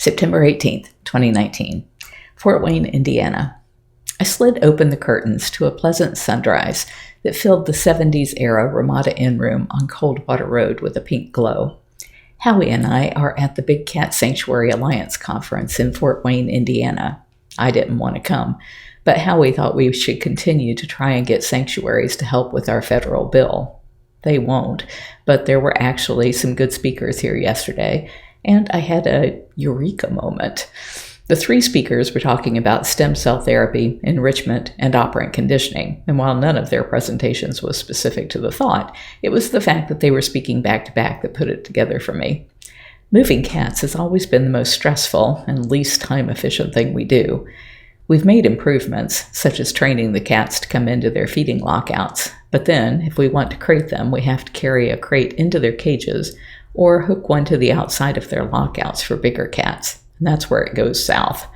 September 18th, 2019, Fort Wayne, Indiana. I slid open the curtains to a pleasant sunrise that filled the 70s-era Ramada Inn room on Coldwater Road with a pink glow. Howie and I are at the Big Cat Sanctuary Alliance Conference in Fort Wayne, Indiana. I didn't want to come, but Howie thought we should continue to try and get sanctuaries to help with our federal bill. They won't, but there were actually some good speakers here yesterday, and I had a Eureka moment. The three speakers were talking about stem cell therapy, enrichment, and operant conditioning, and while none of their presentations was specific to the thought, it was the fact that they were speaking back-to-back that put it together for me. Moving cats has always been the most stressful and least time-efficient thing we do. We've made improvements, such as training the cats to come into their feeding lockouts, but then, if we want to crate them, we have to carry a crate into their cages or hook one to the outside of their lockouts for bigger cats. And that's where it goes south.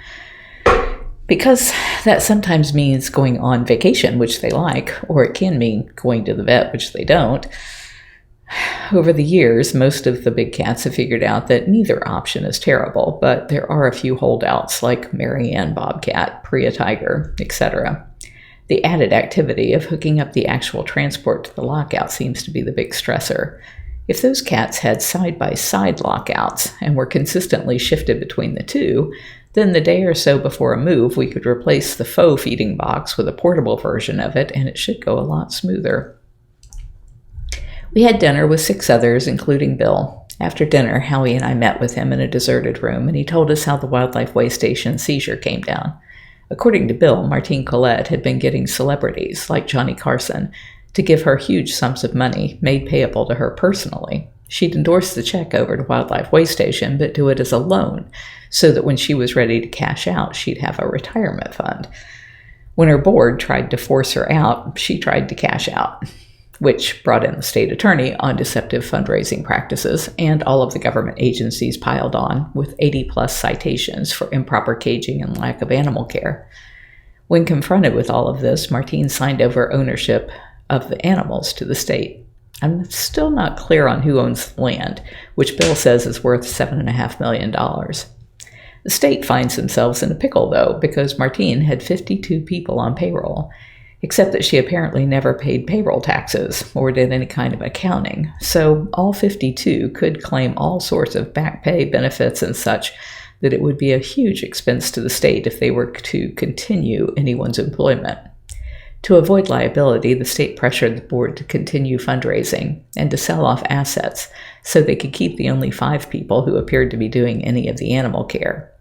Because that sometimes means going on vacation, which they like, or it can mean going to the vet, which they don't. Over the years, most of the big cats have figured out that neither option is terrible, but there are a few holdouts like Mary Ann Bobcat, Priya Tiger, etc. The added activity of hooking up the actual transport to the lockout seems to be the big stressor. If those cats had side-by-side lockouts and were consistently shifted between the two, then the day or so before a move, we could replace the faux feeding box with a portable version of it, and it should go a lot smoother. We had dinner with 6 others, including Bill. After dinner, Howie and I met with him in a deserted room, and he told us how the wildlife way station seizure came down. According to Bill, Martine Collette had been getting celebrities, like Johnny Carson, to give her huge sums of money, made payable to her personally. She'd endorse the check over to Wildlife Way Station, but do it as a loan, so that when she was ready to cash out, she'd have a retirement fund. When her board tried to force her out, she tried to cash out, which brought in the state attorney on deceptive fundraising practices, and all of the government agencies piled on, with 80-plus citations for improper caging and lack of animal care. When confronted with all of this, Martine signed over ownership of the animals to the state. I'm still not clear on who owns the land, which Bill says is worth $7.5 million. The state finds themselves in a pickle, though, because Martine had 52 people on payroll, except that she apparently never paid payroll taxes or did any kind of accounting. So all 52 could claim all sorts of back pay, benefits, and such, that it would be a huge expense to the state if they were to continue anyone's employment. To avoid liability, the state pressured the board to continue fundraising and to sell off assets so they could keep the only 5 people who appeared to be doing any of the animal care.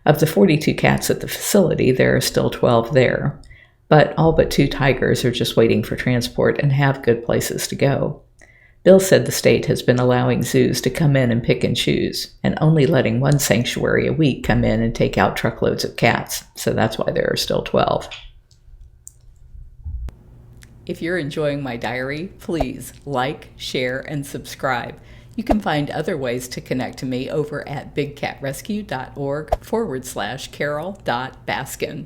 Of the 42 cats at the facility, there are still 12 there, but all but 2 tigers are just waiting for transport and have good places to go. Bill said the state has been allowing zoos to come in and pick and choose, and only letting 1 sanctuary a week come in and take out truckloads of cats, so that's why there are still 12. If you're enjoying my diary, please like, share, and subscribe. You can find other ways to connect to me over at bigcatrescue.org/Carole.Baskin.